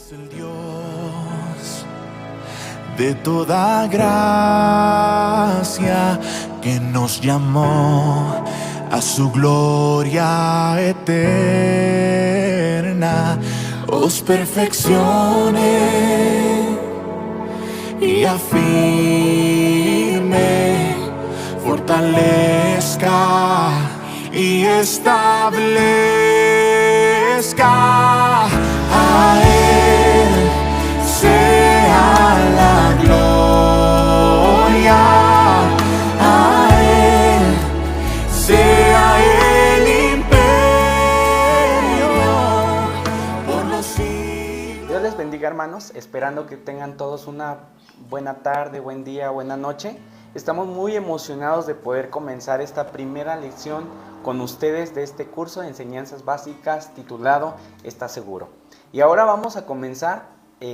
Es el Dios de toda gracia que nos llamó a su gloria eterna. Os perfeccione y afirme, fortalezca y establezca. A Él sea la gloria, a Él sea el imperio por los siglos. Dios les bendiga, hermanos, esperando que tengan todos una buena tarde, buen día, buena noche. Estamos muy emocionados de poder comenzar esta primera lección con ustedes de este curso de enseñanzas básicas titulado ¿Estás seguro? Y ahora vamos a comenzar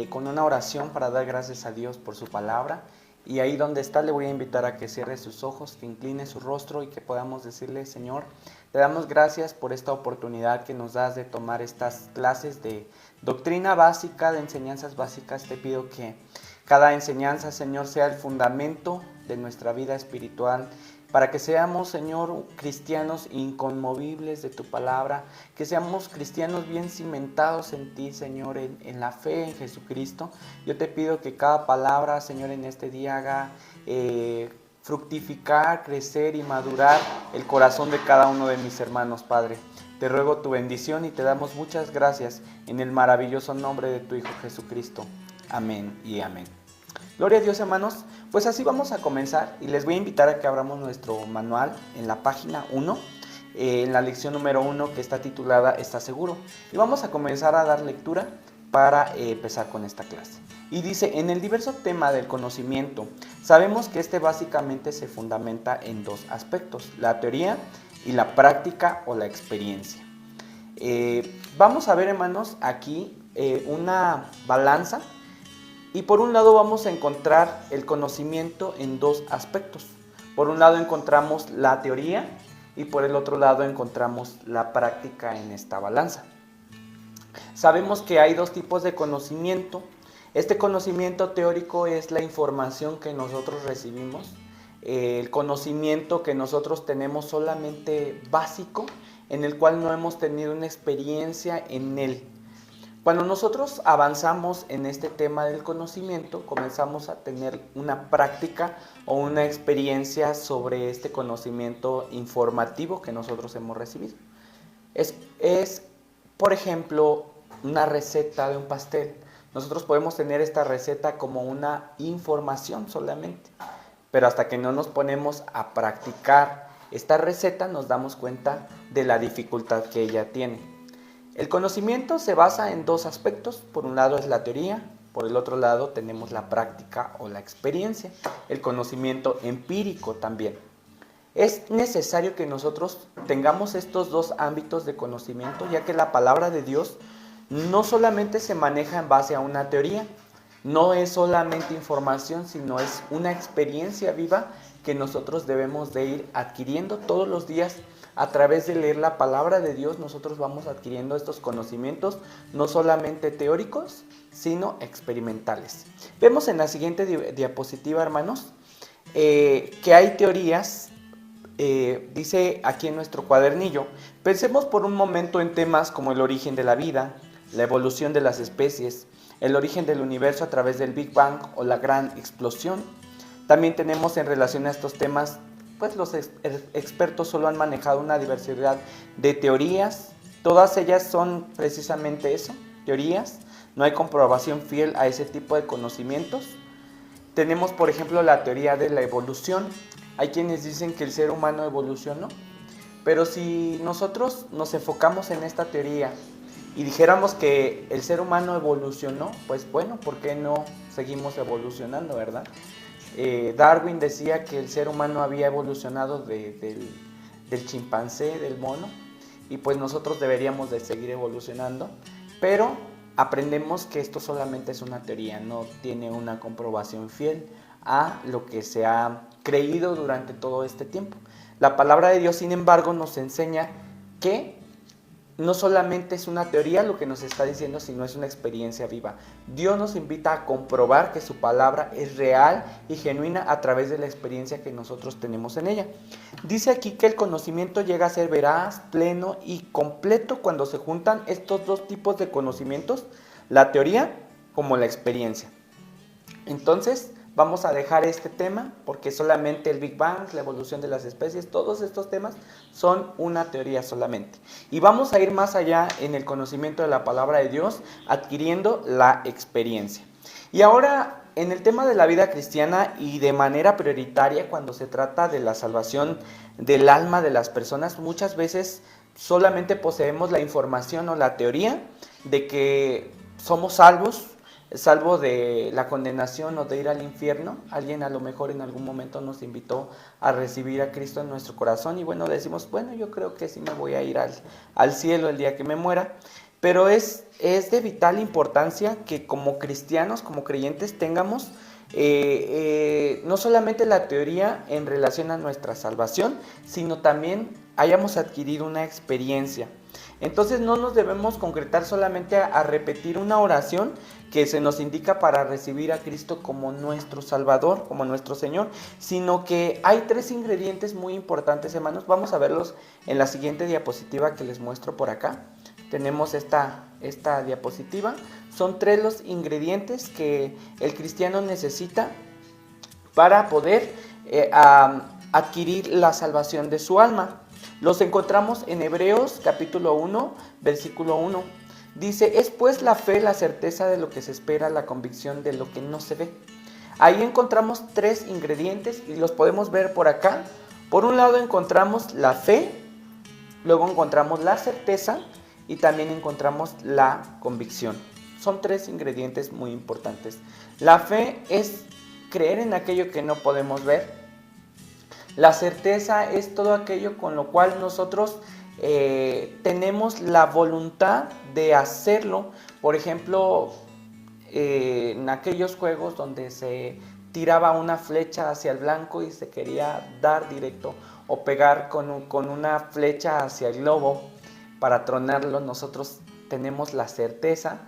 con una oración para dar gracias a Dios por su palabra. Y ahí donde está le voy a invitar a que cierre sus ojos, que incline su rostro y que podamos decirle: Señor, te damos gracias por esta oportunidad que nos das de tomar estas clases de doctrina básica, de enseñanzas básicas. Te pido que cada enseñanza, Señor, sea el fundamento de nuestra vida espiritual, para que seamos, Señor, cristianos inconmovibles de tu palabra, que seamos cristianos bien cimentados en ti, Señor, en la fe en Jesucristo. Yo te pido que cada palabra, Señor, en este día haga fructificar, crecer y madurar el corazón de cada uno de mis hermanos, Padre. Te ruego tu bendición y te damos muchas gracias en el maravilloso nombre de tu Hijo Jesucristo. Amén y amén. Gloria a Dios, hermanos. Pues así vamos a comenzar y les voy a invitar a que abramos nuestro manual en la página 1, en la lección número 1, que está titulada ¿Estás seguro? Y vamos a comenzar a dar lectura para empezar con esta clase. Y dice: en el diverso tema del conocimiento, sabemos que este básicamente se fundamenta en dos aspectos: la teoría y la práctica o la experiencia. Vamos a ver, hermanos, aquí una balanza. Y por un lado vamos a encontrar el conocimiento en dos aspectos. Por un lado encontramos la teoría y por el otro lado encontramos la práctica en esta balanza. Sabemos que hay dos tipos de conocimiento. Este conocimiento teórico es la información que nosotros recibimos, el conocimiento que nosotros tenemos solamente básico, en el cual no hemos tenido una experiencia en él. Cuando nosotros avanzamos en este tema del conocimiento, comenzamos a tener una práctica o una experiencia sobre este conocimiento informativo que nosotros hemos recibido. Es, por ejemplo, una receta de un pastel. Nosotros podemos tener esta receta como una información solamente, pero hasta que no nos ponemos a practicar esta receta nos damos cuenta de la dificultad que ella tiene. El conocimiento se basa en dos aspectos. Por un lado es la teoría, por el otro lado tenemos la práctica o la experiencia, el conocimiento empírico también. Es necesario que nosotros tengamos estos dos ámbitos de conocimiento, ya que la palabra de Dios no solamente se maneja en base a una teoría, no es solamente información, sino es una experiencia viva que nosotros debemos de ir adquiriendo todos los días. A través de leer la palabra de Dios, nosotros vamos adquiriendo estos conocimientos, no solamente teóricos, sino experimentales. Vemos en la siguiente diapositiva, hermanos, que hay teorías. Dice aquí en nuestro cuadernillo: pensemos por un momento en temas como el origen de la vida, la evolución de las especies, el origen del universo a través del Big Bang o la gran explosión. También tenemos en relación a estos temas, pues los expertos solo han manejado una diversidad de teorías. Todas ellas son precisamente eso, teorías. No hay comprobación fiel a ese tipo de conocimientos. Tenemos, por ejemplo, la teoría de la evolución. Hay quienes dicen que el ser humano evolucionó, pero si nosotros nos enfocamos en esta teoría y dijéramos que el ser humano evolucionó, pues bueno, ¿por qué no seguimos evolucionando, verdad? Darwin decía que el ser humano había evolucionado del chimpancé, del mono, y pues nosotros deberíamos de seguir evolucionando, pero aprendemos que esto solamente es una teoría, no tiene una comprobación fiel a lo que se ha creído durante todo este tiempo. La palabra de Dios, sin embargo, nos enseña que no solamente es una teoría lo que nos está diciendo, sino es una experiencia viva. Dios nos invita a comprobar que su palabra es real y genuina a través de la experiencia que nosotros tenemos en ella. Dice aquí que el conocimiento llega a ser veraz, pleno y completo cuando se juntan estos dos tipos de conocimientos, la teoría como la experiencia. Entonces, vamos a dejar este tema porque solamente el Big Bang, la evolución de las especies, todos estos temas son una teoría solamente. Y vamos a ir más allá en el conocimiento de la palabra de Dios, adquiriendo la experiencia. Y ahora, en el tema de la vida cristiana y de manera prioritaria, cuando se trata de la salvación del alma de las personas, muchas veces solamente poseemos la información o la teoría de que somos salvos, salvo de la condenación o de ir al infierno. Alguien a lo mejor en algún momento nos invitó a recibir a Cristo en nuestro corazón y bueno, decimos, bueno, yo creo que sí me voy a ir al cielo el día que me muera, pero es de vital importancia que como cristianos, como creyentes tengamos no solamente la teoría en relación a nuestra salvación, sino también hayamos adquirido una experiencia. Entonces no nos debemos concretar solamente a repetir una oración que se nos indica para recibir a Cristo como nuestro Salvador, como nuestro Señor, sino que hay 3 ingredientes muy importantes, hermanos. Vamos a verlos en la siguiente diapositiva que les muestro por acá. Tenemos esta diapositiva. Son 3 los ingredientes que el cristiano necesita para poder adquirir la salvación de su alma. Los encontramos en Hebreos capítulo 1, versículo 1. Dice, es pues la fe, la certeza de lo que se espera, la convicción de lo que no se ve. Ahí encontramos 3 ingredientes y los podemos ver por acá. Por un lado encontramos la fe, luego encontramos la certeza y también encontramos la convicción. Son 3 ingredientes muy importantes. La fe es creer en aquello que no podemos ver. La certeza es todo aquello con lo cual nosotros tenemos la voluntad de hacerlo. Por ejemplo, en aquellos juegos donde se tiraba una flecha hacia el blanco y se quería dar directo o pegar con una flecha hacia el globo para tronarlo, nosotros tenemos la certeza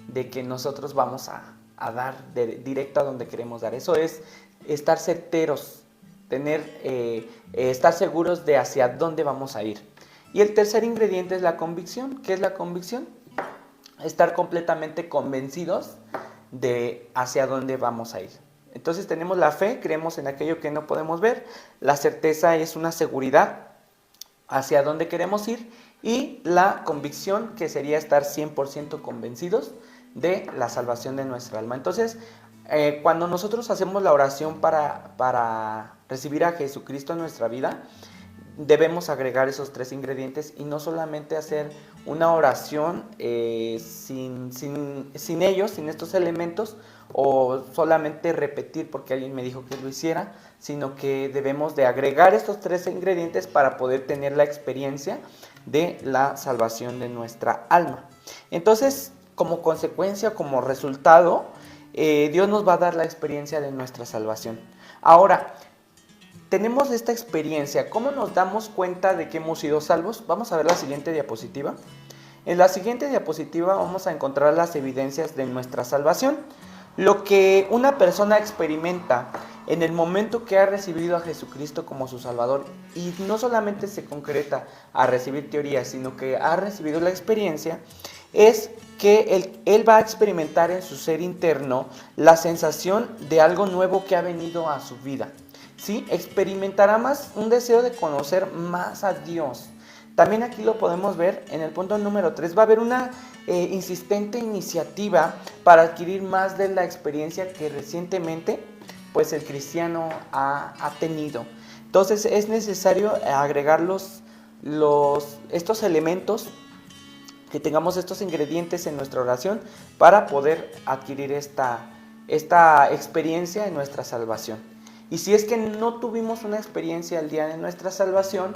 de que nosotros vamos a dar directo a donde queremos dar. Eso es estar certeros, estar seguros de hacia dónde vamos a ir. Y el tercer ingrediente es la convicción. ¿Qué es la convicción? Estar completamente convencidos de hacia dónde vamos a ir. Entonces tenemos la fe, creemos en aquello que no podemos ver. La certeza es una seguridad hacia dónde queremos ir. Y la convicción, que sería estar 100% convencidos de la salvación de nuestra alma. Entonces, cuando nosotros hacemos la oración para recibir a Jesucristo en nuestra vida, debemos agregar esos 3 ingredientes y no solamente hacer una oración sin ellos, sin estos elementos, o solamente repetir porque alguien me dijo que lo hiciera, sino que debemos de agregar estos 3 ingredientes para poder tener la experiencia de la salvación de nuestra alma. Entonces, como consecuencia, como resultado, Dios nos va a dar la experiencia de nuestra salvación. Ahora, tenemos esta experiencia. ¿Cómo nos damos cuenta de que hemos sido salvos? Vamos a ver la siguiente diapositiva. En la siguiente diapositiva vamos a encontrar las evidencias de nuestra salvación. Lo que una persona experimenta en el momento que ha recibido a Jesucristo como su Salvador, y no solamente se concreta a recibir teoría, sino que ha recibido la experiencia, es que él va a experimentar en su ser interno la sensación de algo nuevo que ha venido a su vida. ¿Sí? Experimentará más un deseo de conocer más a Dios. También aquí lo podemos ver en el punto número 3. Va a haber una insistente iniciativa para adquirir más de la experiencia que recientemente pues el cristiano ha tenido. Entonces es necesario agregar estos elementos, que tengamos estos ingredientes en nuestra oración para poder adquirir esta experiencia en nuestra salvación. Y si es que no tuvimos una experiencia el día de nuestra salvación,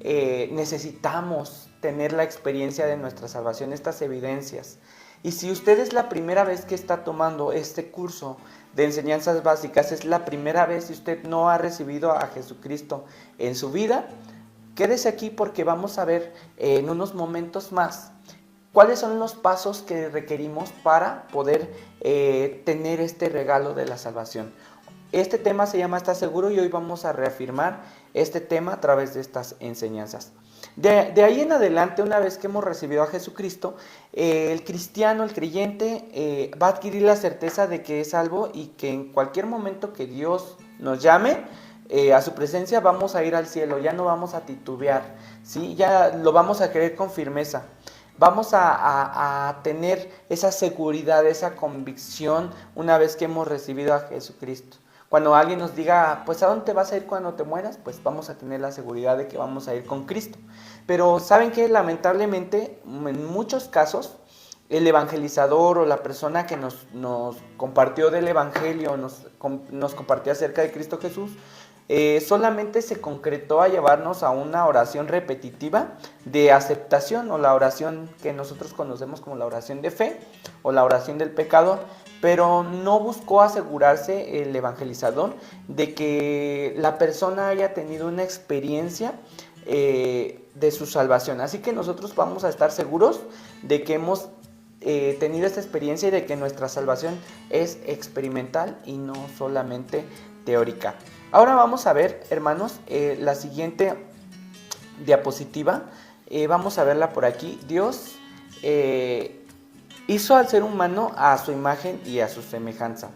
necesitamos tener la experiencia de nuestra salvación, estas evidencias. Y si usted es la primera vez que está tomando este curso de enseñanzas básicas, es la primera vez y usted no ha recibido a Jesucristo en su vida, Quédese aquí porque vamos a ver en unos momentos más cuáles son los pasos que requerimos para poder tener este regalo de la salvación. Este tema se llama ¿Estás seguro? Y hoy vamos a reafirmar este tema a través de estas enseñanzas. De ahí en adelante, una vez que hemos recibido a Jesucristo, el cristiano, el creyente, va a adquirir la certeza de que es salvo y que en cualquier momento que Dios nos llame a su presencia vamos a ir al cielo, ya no vamos a titubear, ¿sí? Ya lo vamos a creer con firmeza. Vamos a tener esa seguridad, esa convicción una vez que hemos recibido a Jesucristo. Cuando alguien nos diga, pues ¿a dónde te vas a ir cuando te mueras? Pues vamos a tener la seguridad de que vamos a ir con Cristo. Pero ¿saben qué? Lamentablemente, en muchos casos, el evangelizador o la persona que nos compartió del evangelio, nos compartió acerca de Cristo Jesús, solamente se concretó a llevarnos a una oración repetitiva de aceptación, o la oración que nosotros conocemos como la oración de fe o la oración del pecador, pero no buscó asegurarse el evangelizador de que la persona haya tenido una experiencia de su salvación. Así que nosotros vamos a estar seguros de que hemos tenido esta experiencia y de que nuestra salvación es experimental y no solamente teórica. Ahora vamos a ver, hermanos, la siguiente diapositiva. Vamos a verla por aquí. Dios hizo al ser humano a su imagen y a su semejanza.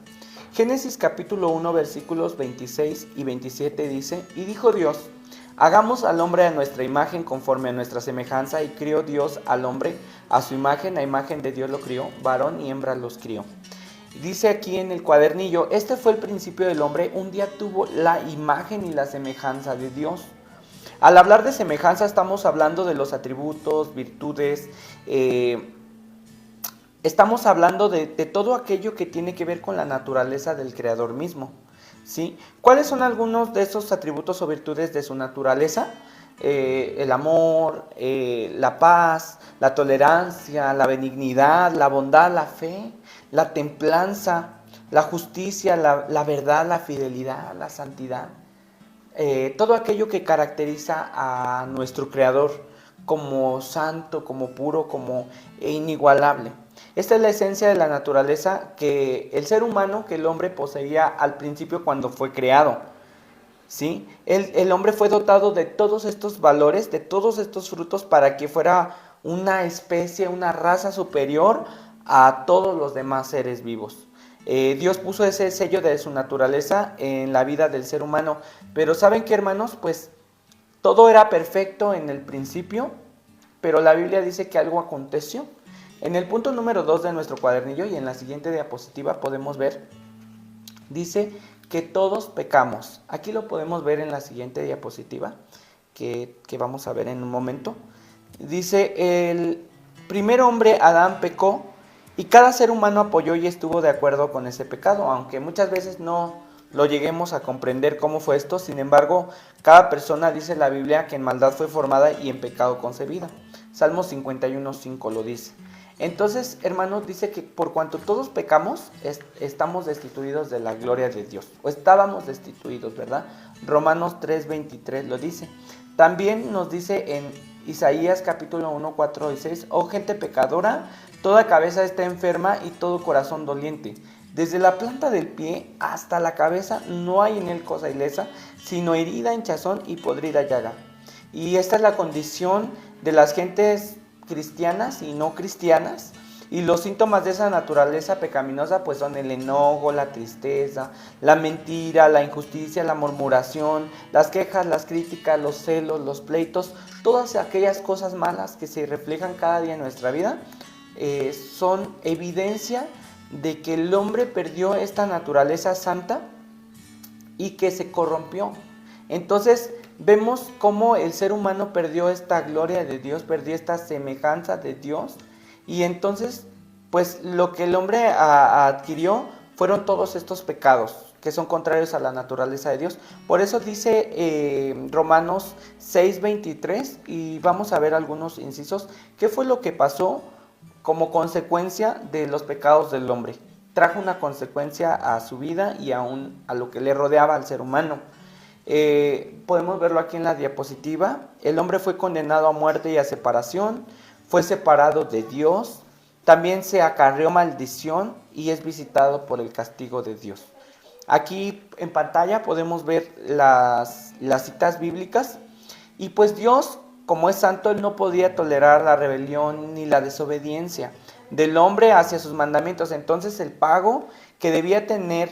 Génesis capítulo 1 versículos 26 y 27 dice: y dijo Dios, hagamos al hombre a nuestra imagen conforme a nuestra semejanza, y crió Dios al hombre a su imagen, a imagen de Dios lo crió, varón y hembra los crió. Dice aquí en el cuadernillo, este fue el principio del hombre, un día tuvo la imagen y la semejanza de Dios. Al hablar de semejanza estamos hablando de los atributos, virtudes, estamos hablando de todo aquello que tiene que ver con la naturaleza del Creador mismo, ¿sí? ¿Cuáles son algunos de esos atributos o virtudes de su naturaleza? El amor, la paz, la tolerancia, la benignidad, la bondad, la fe, la templanza, la justicia, la verdad, la fidelidad, la santidad. Todo aquello que caracteriza a nuestro Creador como santo, como puro, como inigualable. Esta es la esencia de la naturaleza que el ser humano, que el hombre poseía al principio cuando fue creado, ¿sí? El hombre fue dotado de todos estos valores, de todos estos frutos para que fuera una especie, una raza superior a todos los demás seres vivos. Dios puso ese sello de su naturaleza en la vida del ser humano. Pero ¿saben qué, hermanos? Pues todo era perfecto en el principio, pero la Biblia dice que algo aconteció. En el punto número 2 de nuestro cuadernillo y en la siguiente diapositiva podemos ver, dice que todos pecamos. Aquí lo podemos ver en la siguiente diapositiva que vamos a ver en un momento. Dice, el primer hombre, Adán, pecó, y cada ser humano apoyó y estuvo de acuerdo con ese pecado, aunque muchas veces no lo lleguemos a comprender cómo fue esto. Sin embargo, cada persona, dice la Biblia, que en maldad fue formada y en pecado concebida. Salmos 51:5 lo dice. Entonces, hermanos, dice que por cuanto todos pecamos, estamos destituidos de la gloria de Dios. O estábamos destituidos, ¿verdad? Romanos 3:23 lo dice. También nos dice en Isaías capítulo 1, 4 y 6, oh gente pecadora, toda cabeza está enferma y todo corazón doliente. Desde la planta del pie hasta la cabeza no hay en él cosa ilesa, sino herida, hinchazón y podrida llaga. Y esta es la condición de las gentes cristianas y no cristianas. Y los síntomas de esa naturaleza pecaminosa pues son el enojo, la tristeza, la mentira, la injusticia, la murmuración, las quejas, las críticas, los celos, los pleitos. Todas aquellas cosas malas que se reflejan cada día en nuestra vida son evidencia de que el hombre perdió esta naturaleza santa y que se corrompió. Entonces vemos cómo el ser humano perdió esta gloria de Dios, perdió esta semejanza de Dios. Y entonces, pues lo que el hombre adquirió fueron todos estos pecados que son contrarios a la naturaleza de Dios. Por eso dice Romanos 6:23, y vamos a ver algunos incisos. ¿Qué fue lo que pasó como consecuencia de los pecados del hombre? Trajo una consecuencia a su vida y aún a lo que le rodeaba al ser humano. Podemos verlo aquí en la diapositiva. El hombre fue condenado a muerte y a separación, fue separado de Dios, también se acarreó maldición y es visitado por el castigo de Dios. Aquí en pantalla podemos ver las citas bíblicas. Y pues Dios, como es santo, Él no podía tolerar la rebelión ni la desobediencia del hombre hacia sus mandamientos. Entonces el pago que debía tener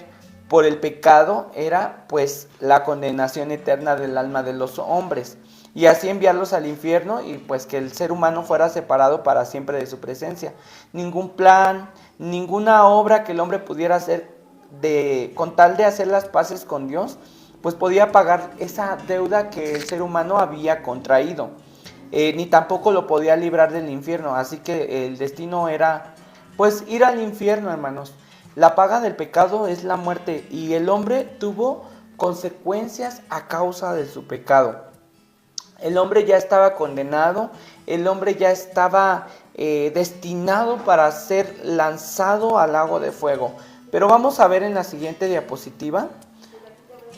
por el pecado era pues la condenación eterna del alma de los hombres, y así enviarlos al infierno, y pues que el ser humano fuera separado para siempre de su presencia. Ningún plan, ninguna obra que el hombre pudiera hacer con tal de hacer las paces con Dios, pues podía pagar esa deuda que el ser humano había contraído. Ni tampoco lo podía librar del infierno. Así que el destino era pues ir al infierno, hermanos. La paga del pecado es la muerte, y el hombre tuvo consecuencias a causa de su pecado. El hombre ya estaba condenado, el hombre ya estaba destinado para ser lanzado al lago de fuego. Pero vamos a ver en la siguiente diapositiva.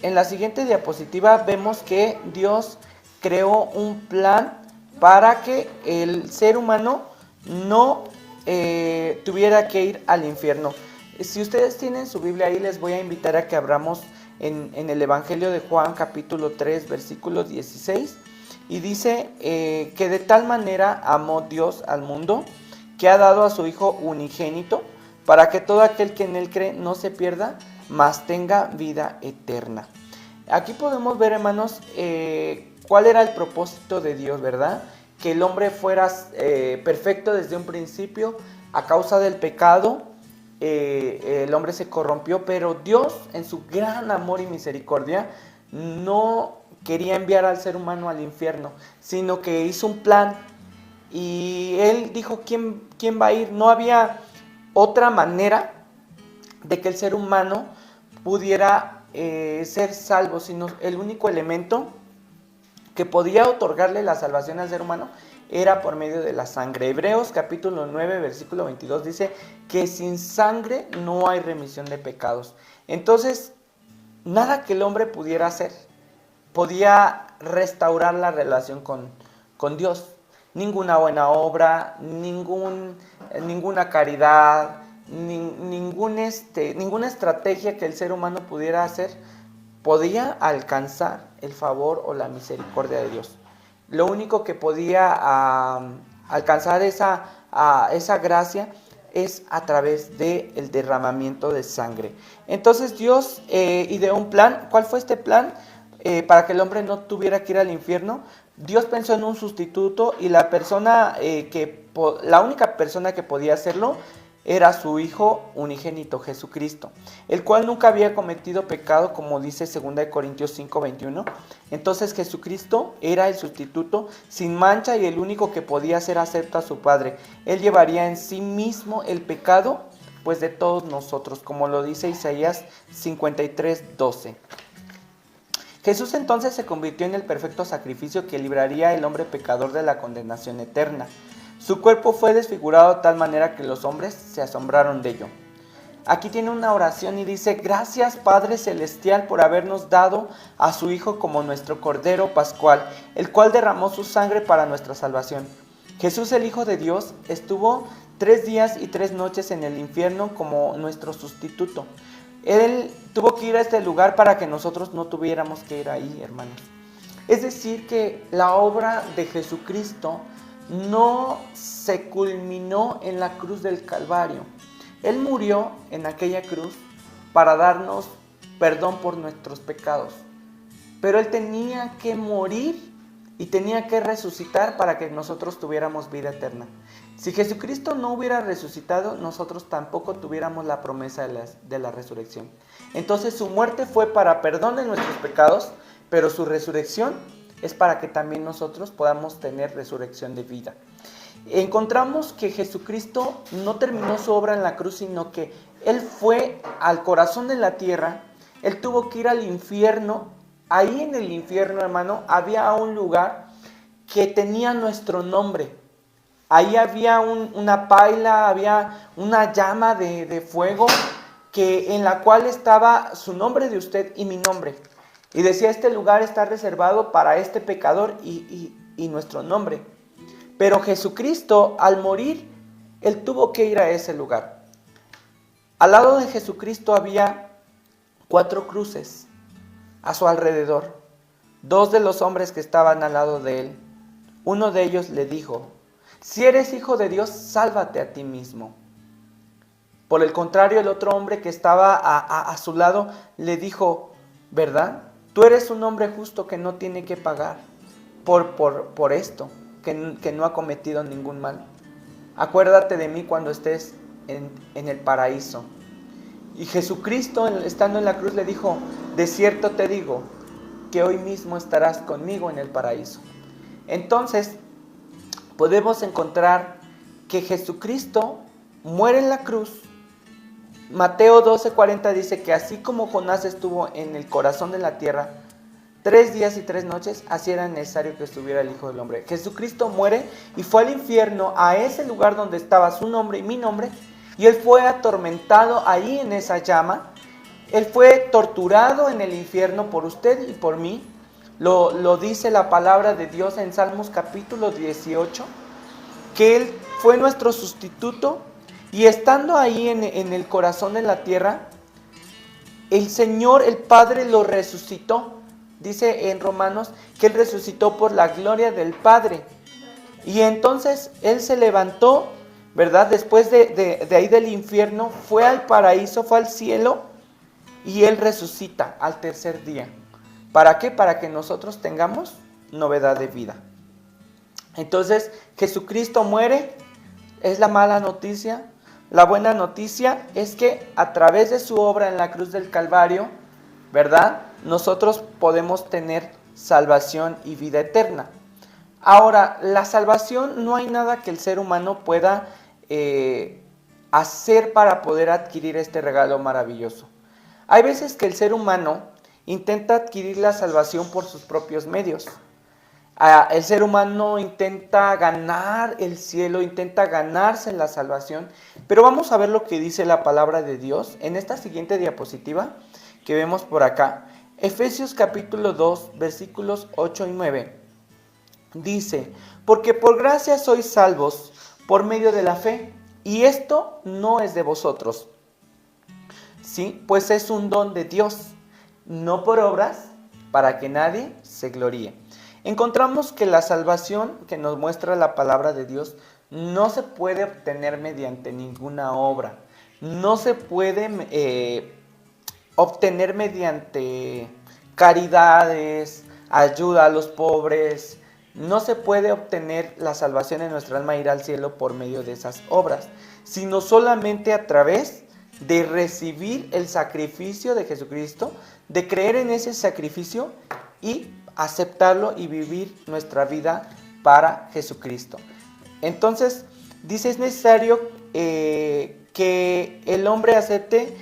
En la siguiente diapositiva vemos que Dios creó un plan para que el ser humano no tuviera que ir al infierno. Si ustedes tienen su Biblia ahí, les voy a invitar a que abramos en el Evangelio de Juan, capítulo 3, versículo 16. Y dice que de tal manera amó Dios al mundo, que ha dado a su Hijo unigénito, para que todo aquel que en Él cree no se pierda, mas tenga vida eterna. Aquí podemos ver, hermanos, cuál era el propósito de Dios, ¿verdad? Que el hombre fuera perfecto desde un principio. A causa del pecado, el hombre se corrompió, pero Dios, en su gran amor y misericordia, no quería enviar al ser humano al infierno, sino que hizo un plan, y Él dijo, ¿quién va a ir? No había otra manera de que el ser humano pudiera ser salvo, sino el único elemento que podía otorgarle la salvación al ser humano era por medio de la sangre. Hebreos capítulo 9, versículo 22 dice que sin sangre no hay remisión de pecados. Entonces, nada que el hombre pudiera hacer podía restaurar la relación con Dios. Ninguna buena obra, ninguna caridad, ninguna estrategia que el ser humano pudiera hacer podía alcanzar el favor o la misericordia de Dios. Lo único que podía alcanzar esa gracia es a través del derramamiento de sangre. Entonces Dios ideó un plan. ¿Cuál fue este plan? Para que el hombre no tuviera que ir al infierno. Dios pensó en un sustituto, y la única persona que podía hacerlo era su Hijo unigénito, Jesucristo, el cual nunca había cometido pecado, como dice 2 Corintios 5, 21. Entonces Jesucristo era el sustituto sin mancha y el único que podía ser acepto a su Padre. Él llevaría en sí mismo el pecado pues de todos nosotros, como lo dice Isaías 53, 12. Jesús entonces se convirtió en el perfecto sacrificio que libraría al hombre pecador de la condenación eterna. Su cuerpo fue desfigurado de tal manera que los hombres se asombraron de ello. Aquí tiene una oración y dice: gracias Padre Celestial por habernos dado a su Hijo como nuestro Cordero Pascual, el cual derramó su sangre para nuestra salvación. Jesús, el Hijo de Dios, estuvo 3 días y 3 noches en el infierno como nuestro sustituto. Él tuvo que ir a este lugar para que nosotros no tuviéramos que ir ahí, hermanos. Es decir, que la obra de Jesucristo no se culminó en la cruz del Calvario. Él murió en aquella cruz para darnos perdón por nuestros pecados. Pero Él tenía que morir y tenía que resucitar para que nosotros tuviéramos vida eterna. Si Jesucristo no hubiera resucitado, nosotros tampoco tuviéramos la promesa de la resurrección. Entonces su muerte fue para perdón de nuestros pecados, pero su resurrección es para que también nosotros podamos tener resurrección de vida. Encontramos que Jesucristo no terminó su obra en la cruz, sino que Él fue al corazón de la tierra. Él tuvo que ir al infierno. Ahí en el infierno, hermano, había un lugar que tenía nuestro nombre. Ahí había una paila, había una llama de fuego en la cual estaba su nombre de usted y mi nombre. Y decía, este lugar está reservado para este pecador y nuestro nombre. Pero Jesucristo, al morir, Él tuvo que ir a ese lugar. Al lado de Jesucristo había 4 cruces a su alrededor. 2 de los hombres que estaban al lado de Él. Uno de ellos le dijo, si eres hijo de Dios, sálvate a ti mismo. Por el contrario, el otro hombre que estaba a su lado le dijo, ¿verdad? Tú eres un hombre justo que no tiene que pagar por esto, que no ha cometido ningún mal. Acuérdate de mí cuando estés en el paraíso. Y Jesucristo, estando en la cruz, le dijo, de cierto te digo, que hoy mismo estarás conmigo en el paraíso. Entonces, podemos encontrar que Jesucristo muere en la cruz. Mateo 12:40 dice que así como Jonás estuvo en el corazón de la tierra 3 días y 3 noches, así era necesario que estuviera el Hijo del Hombre. Jesucristo muere y fue al infierno, a ese lugar donde estaba su nombre y mi nombre, y Él fue atormentado ahí en esa llama. Él fue torturado en el infierno por usted y por mí. Lo dice la palabra de Dios en Salmos capítulo 18, que Él fue nuestro sustituto. Y estando ahí en el corazón de la tierra, el Señor, el Padre, lo resucitó. Dice en Romanos que Él resucitó por la gloria del Padre. Y entonces Él se levantó, ¿verdad? Después de ahí del infierno, fue al paraíso, fue al cielo, y Él resucita al tercer día. ¿Para qué? Para que nosotros tengamos novedad de vida. Entonces, Jesucristo muere, es la mala noticia. La buena noticia es que a través de su obra en la cruz del Calvario, ¿verdad? Nosotros podemos tener salvación y vida eterna. Ahora, la salvación no hay nada que el ser humano pueda hacer para poder adquirir este regalo maravilloso. Hay veces que el ser humano intenta adquirir la salvación por sus propios medios. El ser humano intenta ganar el cielo, intenta ganarse la salvación, pero vamos a ver lo que dice la palabra de Dios en esta siguiente diapositiva que vemos por acá. Efesios capítulo 2, versículos 8 y 9. Dice, porque por gracia sois salvos por medio de la fe, y esto no es de vosotros, ¿sí? Pues es un don de Dios, no por obras, para que nadie se gloríe. Encontramos que la salvación que nos muestra la palabra de Dios no se puede obtener mediante ninguna obra. No se puede obtener mediante caridades, ayuda a los pobres. No se puede obtener la salvación en nuestra alma, ir al cielo por medio de esas obras, sino solamente a través de recibir el sacrificio de Jesucristo, de creer en ese sacrificio y aceptarlo y vivir nuestra vida para Jesucristo. Entonces, dice, es necesario que el hombre acepte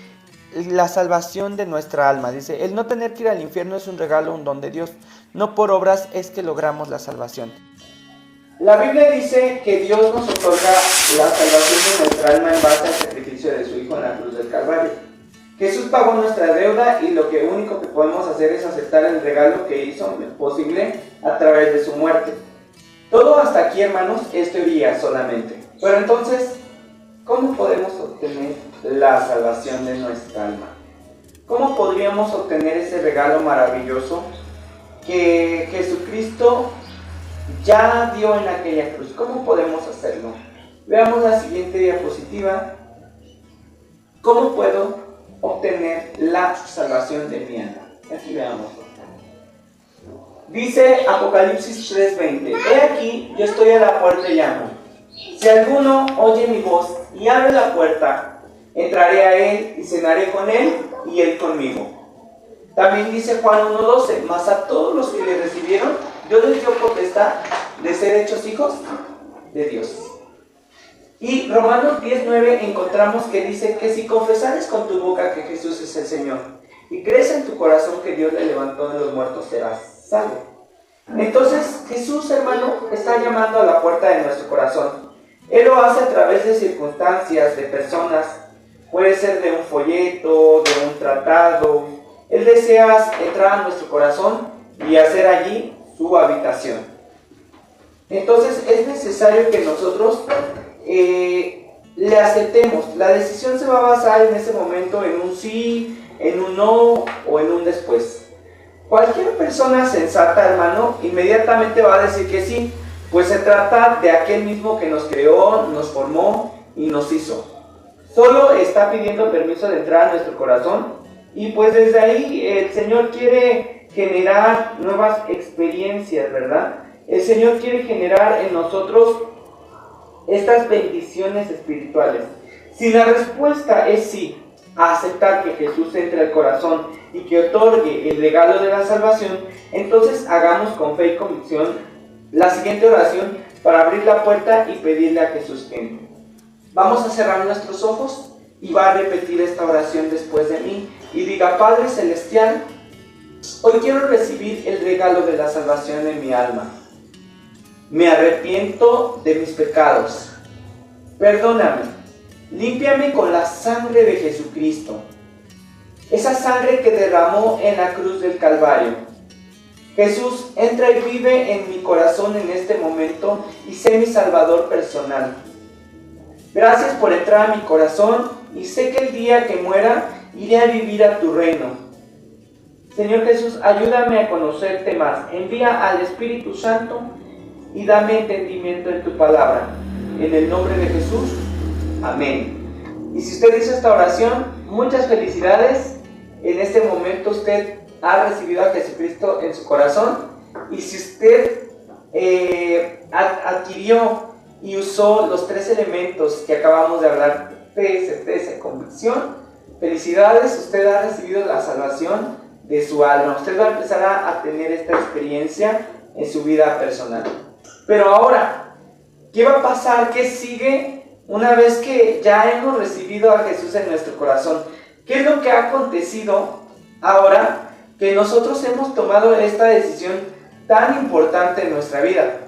la salvación de nuestra alma. Dice, el no tener que ir al infierno es un regalo, un don de Dios. No por obras es que logramos la salvación. La Biblia dice que Dios nos otorga la salvación de nuestra alma en base al sacrificio de su Hijo en la cruz del Calvario. Jesús pagó nuestra deuda y lo único que podemos hacer es aceptar el regalo que hizo posible a través de su muerte. Todo hasta aquí, hermanos, es teoría solamente. Pero entonces, ¿cómo podemos obtener la salvación de nuestra alma? ¿Cómo podríamos obtener ese regalo maravilloso que Jesucristo ya dio en aquella cruz? ¿Cómo podemos hacerlo? Veamos la siguiente diapositiva. ¿Cómo puedo obtener la salvación de mi alma? Aquí veamos. Dice Apocalipsis 3:20, he aquí, yo estoy a la puerta y llamo. Si alguno oye mi voz y abre la puerta, entraré a él y cenaré con él y él conmigo. También dice Juan 1:12, mas a todos los que le recibieron, Dios les dio potestad de ser hechos hijos de Dios. Y Romanos 10:9 encontramos que dice que si confesares con tu boca que Jesús es el Señor y crees en tu corazón que Dios le levantó de los muertos, serás salvo. Entonces Jesús, hermano, está llamando a la puerta de nuestro corazón. Él lo hace a través de circunstancias, de personas. Puede ser de un folleto, de un tratado. Él desea entrar a nuestro corazón y hacer allí su habitación. Entonces es necesario que nosotros le aceptemos. La decisión se va a basar en ese momento en un sí, en un no o en un después. Cualquier persona sensata, hermano, inmediatamente va a decir que sí, pues se trata de aquel mismo que nos creó, nos formó y nos hizo. Solo está pidiendo permiso de entrar a nuestro corazón y pues desde ahí el Señor quiere generar nuevas experiencias, ¿verdad? El Señor quiere generar en nosotros estas bendiciones espirituales. Si la respuesta es sí, a aceptar que Jesús entre al corazón y que otorgue el regalo de la salvación, entonces hagamos con fe y convicción la siguiente oración para abrir la puerta y pedirle a Jesús que entre. Vamos a cerrar nuestros ojos y va a repetir esta oración después de mí y diga: Padre Celestial, hoy quiero recibir el regalo de la salvación en mi alma. Me arrepiento de mis pecados. Perdóname, límpiame con la sangre de Jesucristo, esa sangre que derramó en la cruz del Calvario. Jesús, entra y vive en mi corazón en este momento y sé mi Salvador personal. Gracias por entrar a mi corazón y sé que el día que muera iré a vivir a tu reino. Señor Jesús, ayúdame a conocerte más. Envía al Espíritu Santo y dame entendimiento en tu palabra. En el nombre de Jesús, amén. Y si usted hizo esta oración, muchas felicidades. En este momento usted ha recibido a Jesucristo en su corazón. Y si usted adquirió y usó los 3 elementos que acabamos de hablar, fe, certeza y convicción, felicidades, usted ha recibido la salvación de su alma. Usted va a empezar a tener esta experiencia en su vida personal. Pero ahora, ¿qué va a pasar? ¿Qué sigue una vez que ya hemos recibido a Jesús en nuestro corazón? ¿Qué es lo que ha acontecido ahora que nosotros hemos tomado esta decisión tan importante en nuestra vida?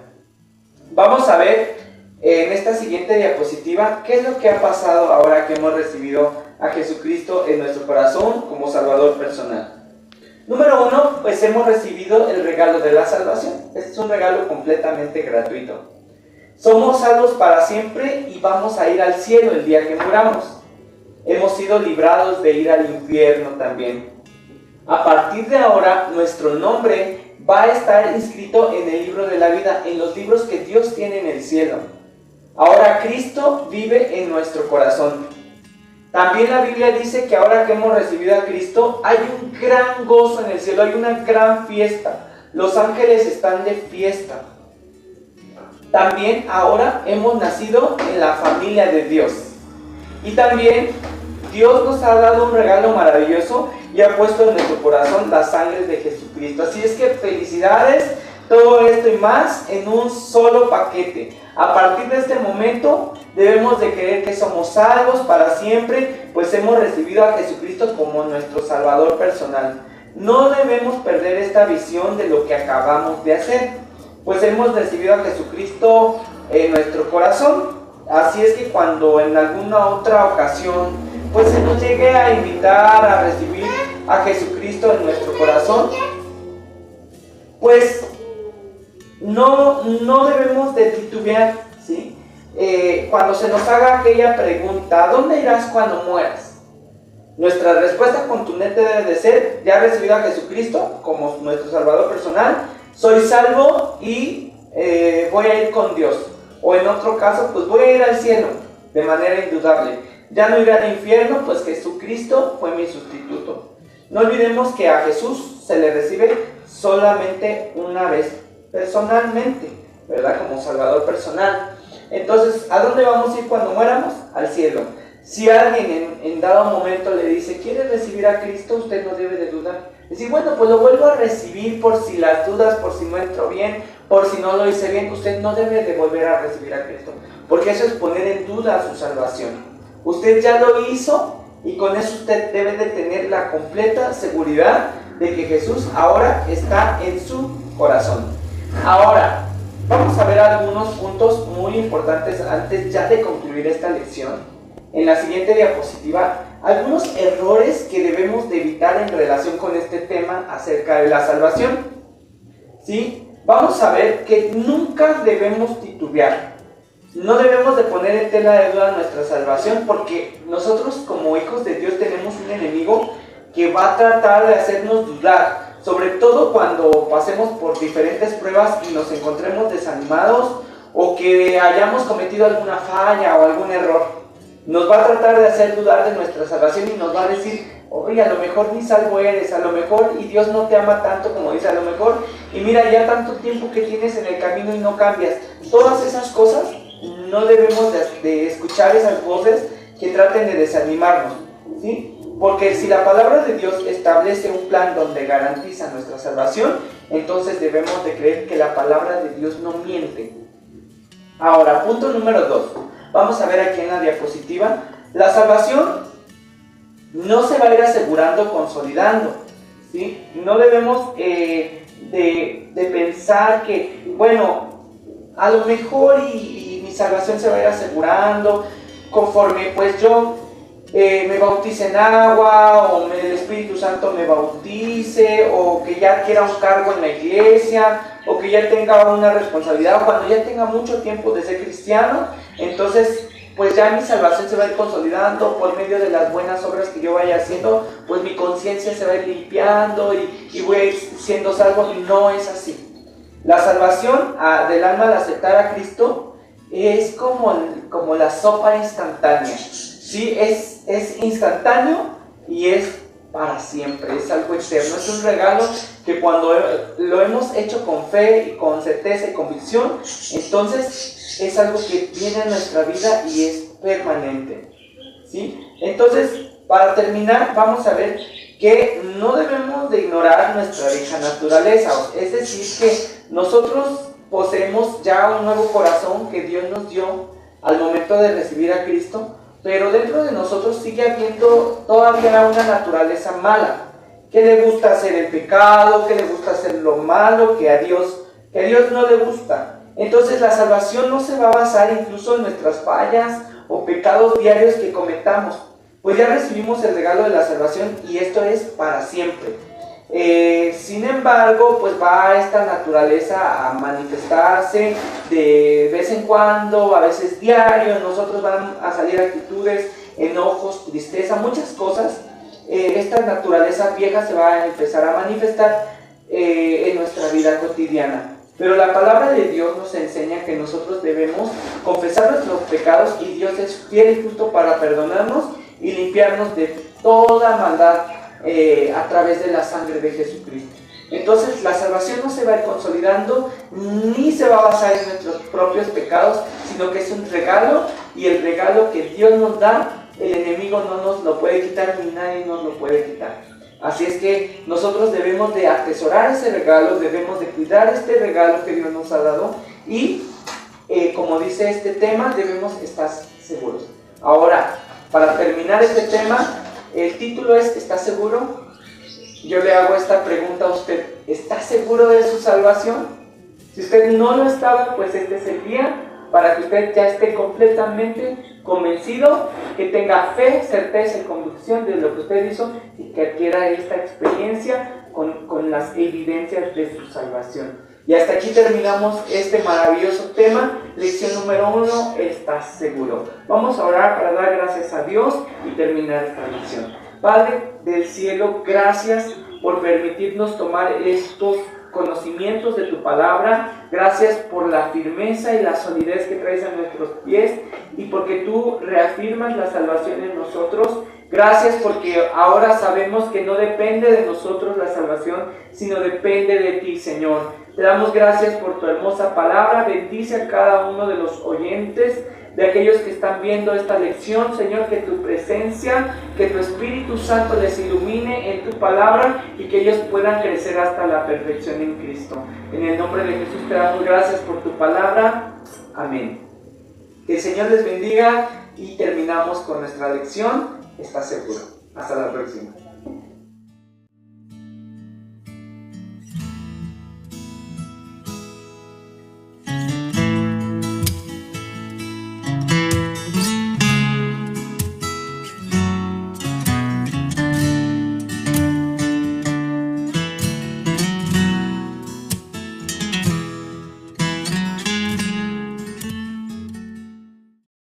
Vamos a ver en esta siguiente diapositiva qué es lo que ha pasado ahora que hemos recibido a Jesucristo en nuestro corazón como Salvador personal. Número 1, pues hemos recibido el regalo de la salvación. Este es un regalo completamente gratuito. Somos salvos para siempre y vamos a ir al cielo el día que muramos. Hemos sido librados de ir al infierno también. A partir de ahora, nuestro nombre va a estar inscrito en el libro de la vida, en los libros que Dios tiene en el cielo. Ahora Cristo vive en nuestro corazón. También la Biblia dice que ahora que hemos recibido a Cristo, hay un gran gozo en el cielo, hay una gran fiesta. Los ángeles están de fiesta. También ahora hemos nacido en la familia de Dios. Y también Dios nos ha dado un regalo maravilloso y ha puesto en nuestro corazón la sangre de Jesucristo. Así es que felicidades, todo esto y más en un solo paquete. A partir de este momento debemos de creer que somos salvos para siempre, pues hemos recibido a Jesucristo como nuestro Salvador personal. No debemos perder esta visión de lo que acabamos de hacer, pues hemos recibido a Jesucristo en nuestro corazón. Así es que cuando en alguna otra ocasión pues se nos llegue a invitar a recibir a Jesucristo en nuestro corazón, pues no debemos de titubear, ¿sí? Cuando se nos haga aquella pregunta: ¿a dónde irás cuando mueras? Nuestra respuesta contundente debe de ser: ya he recibido a Jesucristo como nuestro Salvador personal, soy salvo y voy a ir con Dios. O en otro caso, pues voy a ir al cielo de manera indudable. Ya no iré al infierno, pues Jesucristo fue mi sustituto. No olvidemos que a Jesús se le recibe solamente una vez personalmente, ¿verdad? Como Salvador personal. Entonces, ¿a dónde vamos a ir cuando muéramos? Al cielo. Si alguien en dado momento le dice: ¿quiere recibir a Cristo? Usted no debe de dudar. Decir: bueno, pues lo vuelvo a recibir por si las dudas, por si no entro bien, por si no lo hice bien. Usted no debe de volver a recibir a Cristo, porque eso es poner en duda su salvación. Usted ya lo hizo y con eso usted debe de tener la completa seguridad de que Jesús ahora está en su corazón. Ahora, vamos a ver algunos puntos muy importantes antes ya de concluir esta lección. En la siguiente diapositiva algunos errores que debemos de evitar en relación con este tema acerca de la salvación. ¿Sí? Vamos a ver que nunca debemos titubear. No debemos de poner en tela de duda nuestra salvación, porque nosotros como hijos de Dios tenemos un enemigo que va a tratar de hacernos dudar, sobre todo cuando pasemos por diferentes pruebas y nos encontremos desanimados o que hayamos cometido alguna falla o algún error. Nos va a tratar de hacer dudar de nuestra salvación y nos va a decir, oye, a lo mejor ni salvo eres, a lo mejor y Dios no te ama tanto como dice, a lo mejor, y mira ya tanto tiempo que tienes en el camino y no cambias. Todas esas cosas no debemos de escuchar esas voces que traten de desanimarnos, ¿sí? Porque si la palabra de Dios establece un plan donde garantiza nuestra salvación, entonces debemos de creer que la palabra de Dios no miente. Ahora, punto número 2. Vamos a ver aquí en la diapositiva. La salvación no se va a ir asegurando, consolidando, ¿sí? No debemos de pensar que, bueno, a lo mejor y mi salvación se va a ir asegurando conforme pues yo me bautice en agua, o el Espíritu Santo me bautice, o que ya quiera un cargo en la iglesia, o que ya tenga una responsabilidad, cuando ya tenga mucho tiempo de ser cristiano, entonces pues ya mi salvación se va a ir consolidando por medio de las buenas obras que yo vaya haciendo, pues mi conciencia se va a ir limpiando y voy a ir siendo salvo. No es así. La salvación del alma al aceptar a Cristo es como la sopa instantánea. Sí, es instantáneo y es para siempre, es algo eterno, es un regalo que cuando lo hemos hecho con fe y con certeza y convicción, entonces es algo que viene a nuestra vida y es permanente, ¿sí? Entonces, para terminar, vamos a ver que no debemos de ignorar nuestra vieja naturaleza, es decir, que nosotros poseemos ya un nuevo corazón que Dios nos dio al momento de recibir a Cristo, pero dentro de nosotros sigue habiendo todavía una naturaleza mala, que le gusta hacer el pecado, que le gusta hacer lo malo, que a Dios no le gusta. Entonces la salvación no se va a basar incluso en nuestras fallas o pecados diarios que cometamos, pues ya recibimos el regalo de la salvación y esto es para siempre. Sin embargo, pues va esta naturaleza a manifestarse de vez en cuando, a veces diario. En nosotros van a salir actitudes, enojos, tristeza, muchas cosas. Esta naturaleza vieja se va a empezar a manifestar en nuestra vida cotidiana. Pero la palabra de Dios nos enseña que nosotros debemos confesar nuestros pecados y Dios es fiel y justo para perdonarnos y limpiarnos de toda maldad a través de la sangre de Jesucristo. Entonces la salvación no se va a ir consolidando ni se va a basar en nuestros propios pecados, sino que es un regalo, y el regalo que Dios nos da, el enemigo no nos lo puede quitar ni nadie nos lo puede quitar. Así es que nosotros debemos de atesorar ese regalo, debemos de cuidar este regalo que Dios nos ha dado y como dice este tema, debemos estar seguros. Ahora, para terminar este tema, el título es ¿está seguro? Yo le hago esta pregunta a usted: ¿está seguro de su salvación? Si usted no lo estaba, pues este es el día para que usted ya esté completamente convencido, que tenga fe, certeza y convicción de lo que usted hizo y que adquiera esta experiencia con las evidencias de su salvación. Y hasta aquí terminamos este maravilloso tema, lección número 1, ¿estás seguro? Vamos a orar para dar gracias a Dios y terminar esta lección. Padre del cielo, gracias por permitirnos tomar estos conocimientos de tu palabra. Gracias por la firmeza y la solidez que traes a nuestros pies y porque tú reafirmas la salvación en nosotros. Gracias porque ahora sabemos que no depende de nosotros la salvación, sino depende de ti, Señor. Te damos gracias por tu hermosa palabra. Bendice a cada uno de los oyentes, de aquellos que están viendo esta lección, Señor, que tu presencia, que tu Espíritu Santo les ilumine en tu palabra y que ellos puedan crecer hasta la perfección en Cristo. En el nombre de Jesús te damos gracias por tu palabra. Amén. Que el Señor les bendiga y terminamos con nuestra lección. ¿Estás seguro? Hasta la próxima.